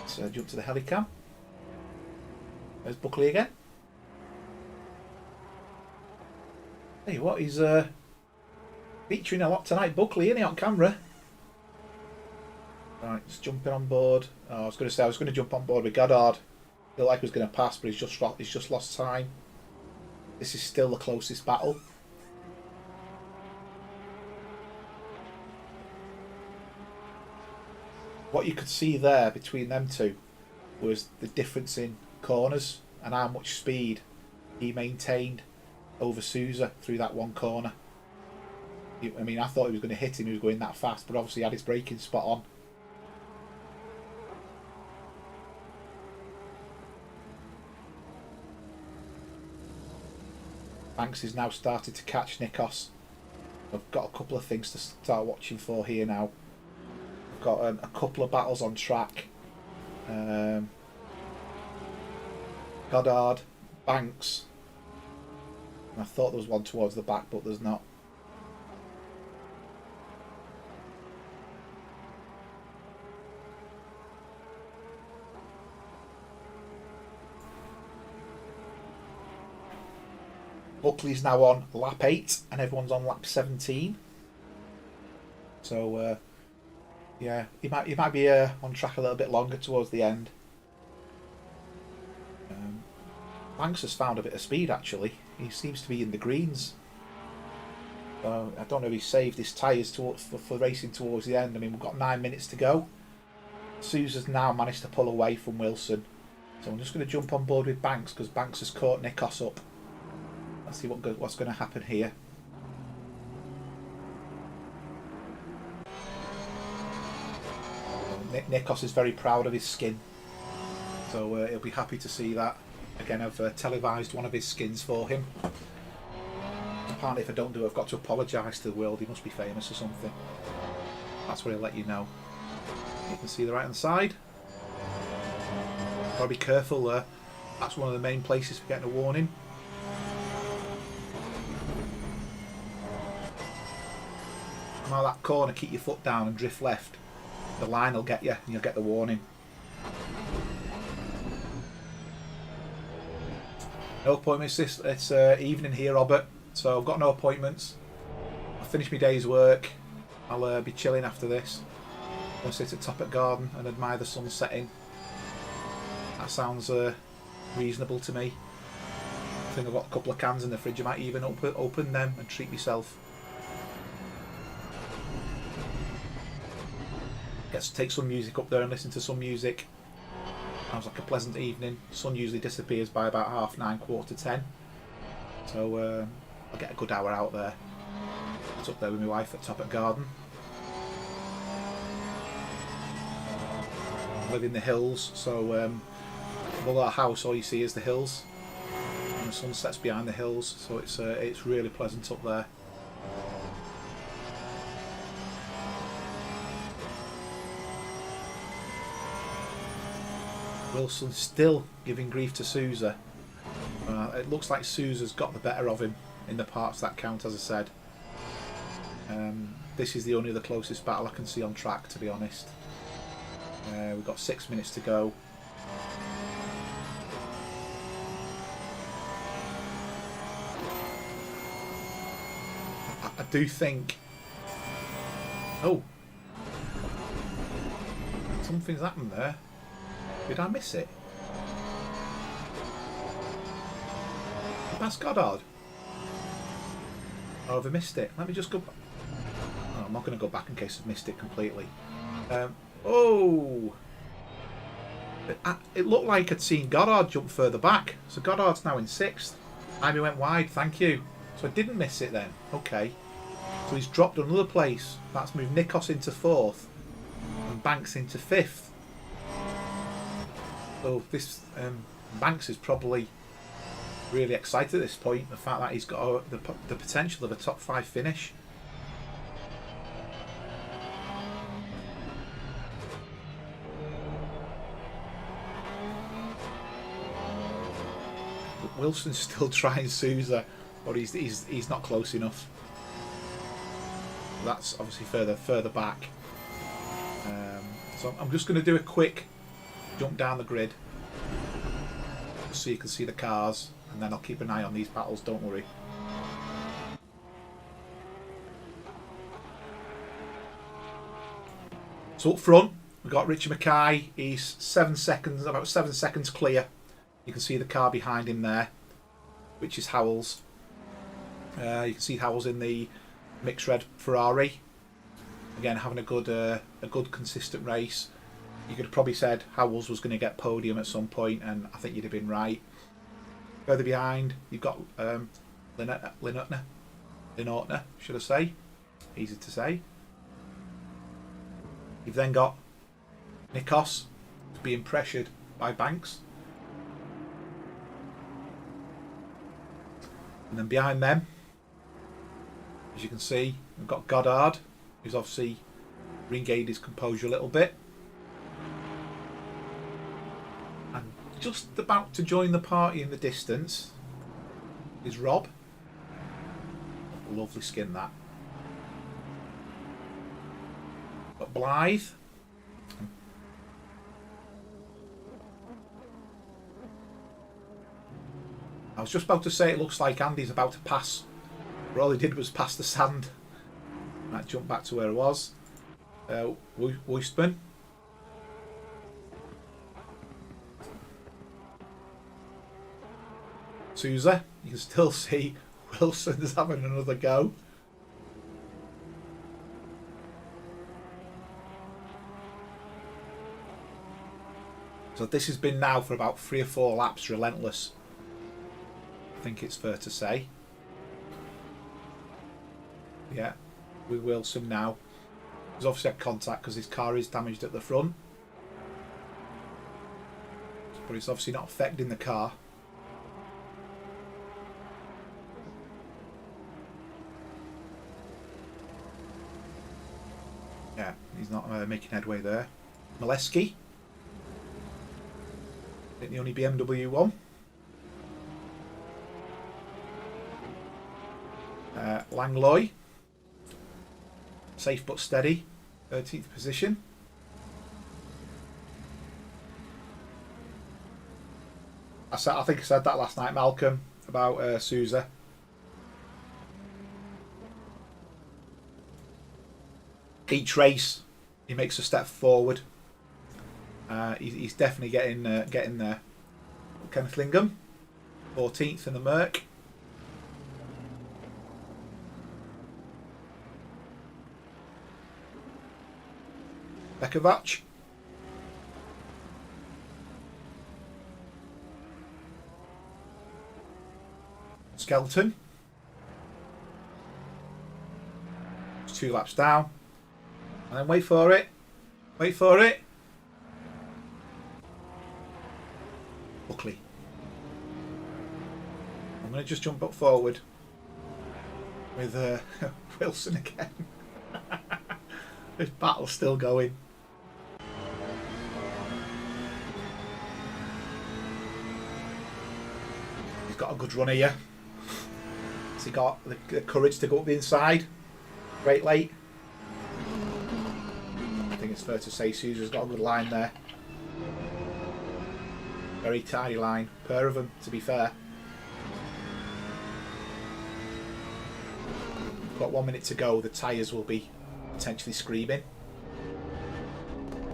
So jump to the helicam. There's Buckley again. Hey, what, he's featuring a lot tonight, Buckley, isn't he, on camera? Right, just jumping on board. Oh, I was going to jump on board with Goddard. Feel like he was going to pass, but he's just lost time. This is still the closest battle. What you could see there between them two was the difference in corners and how much speed he maintained over Sousa through that one corner. I mean, I thought he was going to hit him. He was going that fast, but obviously he had his braking spot on. Banks is now started to catch Nikos. I've got a couple of things to start watching for here now. I've got a couple of battles on track. Goddard, Banks. I thought there was one towards the back, but there's not. Buckley's now on lap 8 and everyone's on lap 17. So yeah, he might be on track a little bit longer towards the end. Banks has found a bit of speed actually. He seems to be in the greens. I don't know if he saved his tyres for racing towards the end. I mean, we've got 9 minutes to go. Sousa's now managed to pull away from Wilson. So I'm just going to jump on board with Banks because Banks has caught Nikos up. Let's see what's going to happen here. Nikos is very proud of his skin. So he'll be happy to see that. Again, I've televised one of his skins for him. Apparently, if I don't do it, I've got to apologise to the world. He must be famous or something. That's what he'll let you know. You can see the right hand side. Got to be careful there. That's one of the main places for getting a warning. Come out of that corner, keep your foot down and drift left. The line will get you and you'll get the warning. No appointments it's evening here, Robert. So I've got no appointments. I've finished my day's work. I'll be chilling after this. I'll sit at Top at Garden and admire the sun setting. That sounds reasonable to me. I think I've got a couple of cans in the fridge. I might even open them and treat myself. Get to take some music up there and listen to some music. Sounds like a pleasant evening. The sun usually disappears by about 9:30, 10:15. So I'll get a good hour out there. It's up there with my wife at Top at Garden. I live in the hills, so above our house all you see is the hills. And the sun sets behind the hills, so it's really pleasant up there. Wilson still giving grief to Sousa. It looks like Sousa's got the better of him in the parts that count, as I said. This is the only the closest battle I can see on track, to be honest. We've got 6 minutes to go. I do think... Oh! Something's happened there. Did I miss it? Past Goddard? Oh, have I missed it? Let me just go back. Oh, I'm not going to go back in case I've missed it completely. Oh! It looked like I'd seen Goddard jump further back. So Goddard's now in 6th. Amy went wide, thank you. So I didn't miss it then. Okay. So he's dropped another place. That's moved Nikos into 4th. And Banks into 5th. So this Banks is probably really excited at this point. The fact that he's got the potential of a top 5 finish. Wilson's still trying Sousa, but he's not close enough. That's obviously further back. So I'm just going to do a quick jump down the grid just so you can see the cars, and then I'll keep an eye on these battles, don't worry. So up front we've got Richie Mackay. He's about 7 seconds clear. You can see the car behind him there, which is Howells. You can see Howells in the mixed red Ferrari. Again, having a good consistent race. You could have probably said Howells was going to get podium at some point, and I think you'd have been right. Further behind, you've got Linotner, should I say. easy to say. You've then got Nikos being pressured by Banks. And then behind them, as you can see, we've got Goddard, who's obviously regained his composure a little bit. And just about to join the party in the distance is Rob. Lovely skin, that. But Blythe. I was just about to say it looks like Andy's about to pass, but all he did was pass the sand. Might jump back to where it was. Woostman. Sousa. You can still see Wilson's having another go. So this has been now for about 3 or 4 laps relentless. I think it's fair to say. Yeah, with Wilson now. He's obviously had contact because his car is damaged at the front. But it's obviously not affecting the car. Yeah, he's not making headway there. Molesky. I think the only BMW one. Langlois. Safe but steady. 13th position. I think I said that last night, Malcolm, about Sousa. Each race, he makes a step forward. He's definitely getting there. Kenneth Lingham, 14th in the Merc. Bekovac. Skelton. It's 2 laps down. And then wait for it. Wait for it. Buckley. I'm going to just jump up forward with Wilson again. This battle's still going. He's got a good run here. Has he got the courage to go up the inside? Great late. I think it's fair to say Sousa's got a good line there. Very tidy line. Pair of them, to be fair. Got 1 minute to go. The tyres will be potentially screaming.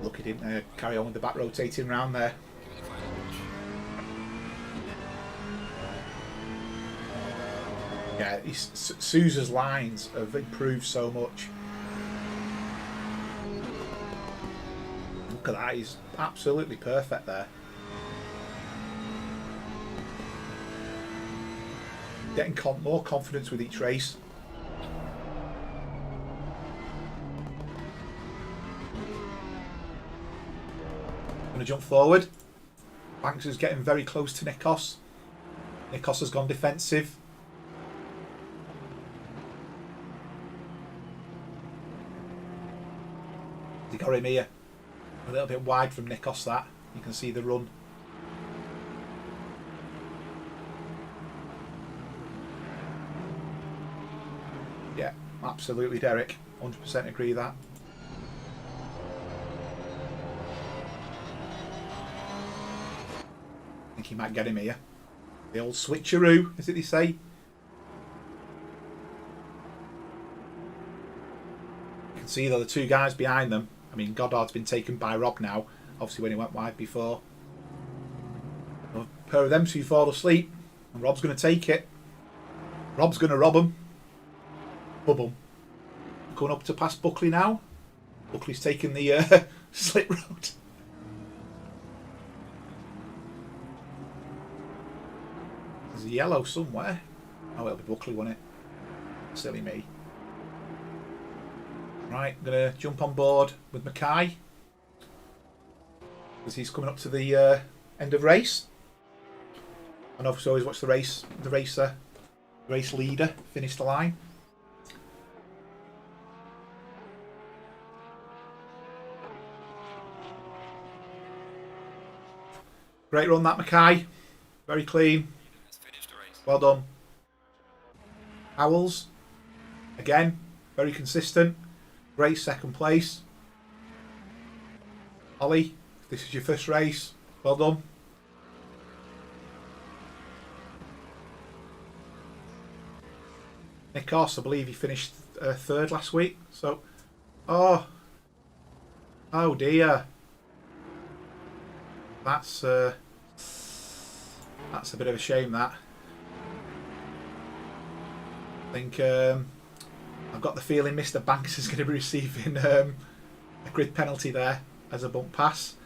Look, he didn't carry on with the back rotating round there. Yeah, Sousa's lines have improved so much. Look at that, he's absolutely perfect there. Getting more confidence with each race. Going to jump forward. Banks is getting very close to Nikos. Nikos has gone defensive. He got him here. A little bit wide from Nikos, that. You can see the run. Yeah, absolutely, Derek. 100% agree with that. I think he might get him here. The old switcheroo, as they say. You can see though the 2 guys behind them. I mean, Goddard's been taken by Rob now. Obviously, when he went wide before. A pair of them 2 fall asleep, and Rob's going to take it. Rob's going to rob them. Bubble. Going up to past Buckley now. Buckley's taking the slip road. There's a yellow somewhere. Oh, it'll be Buckley, won't it? Silly me. Right, I'm going to jump on board with Mackay because he's coming up to the end of race. And obviously always watch the race leader finish the line. Great run that, Mackay. Very clean. Well done. Howells, again, very consistent. Great second place. Ollie, this is your first race. Well done. Nikos, I believe he finished third last week. So, oh dear. That's a bit of a shame. That I think I've got the feeling Mr. Banks is going to be receiving a grid penalty there as a bump pass,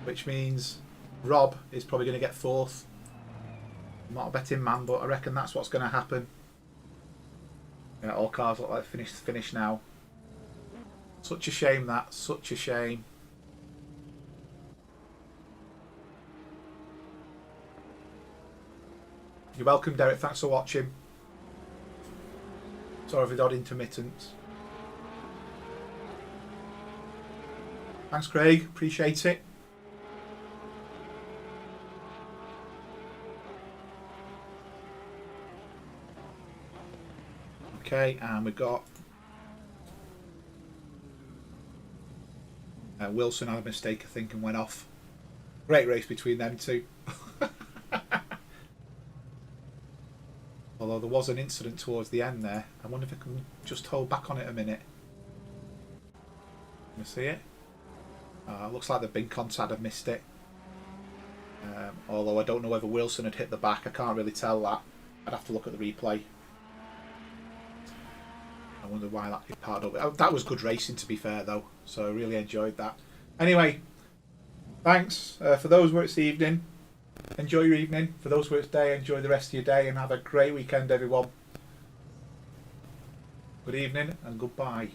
which means Rob is probably going to get fourth. I'm not a betting man, but I reckon that's what's going to happen. Yeah, all cars look like finished now. Such a shame that. Such a shame. You're welcome, Derek. Thanks for watching. Sorry for the odd intermittent. Thanks, Craig. Appreciate it. Okay, and we've got Wilson had a mistake, I think, and went off. Great race between them two. Although there was an incident towards the end there. I wonder if I can just hold back on it a minute. Can you see it? Looks like the big contact have missed it. Although I don't know whether Wilson had hit the back. I can't really tell that. I'd have to look at the replay. I wonder why that did part of it. That was good racing, to be fair, though. So I really enjoyed that. Anyway, thanks. For those where it's evening, enjoy your evening. For those where it's day, enjoy the rest of your day and have a great weekend, everyone. Good evening and goodbye.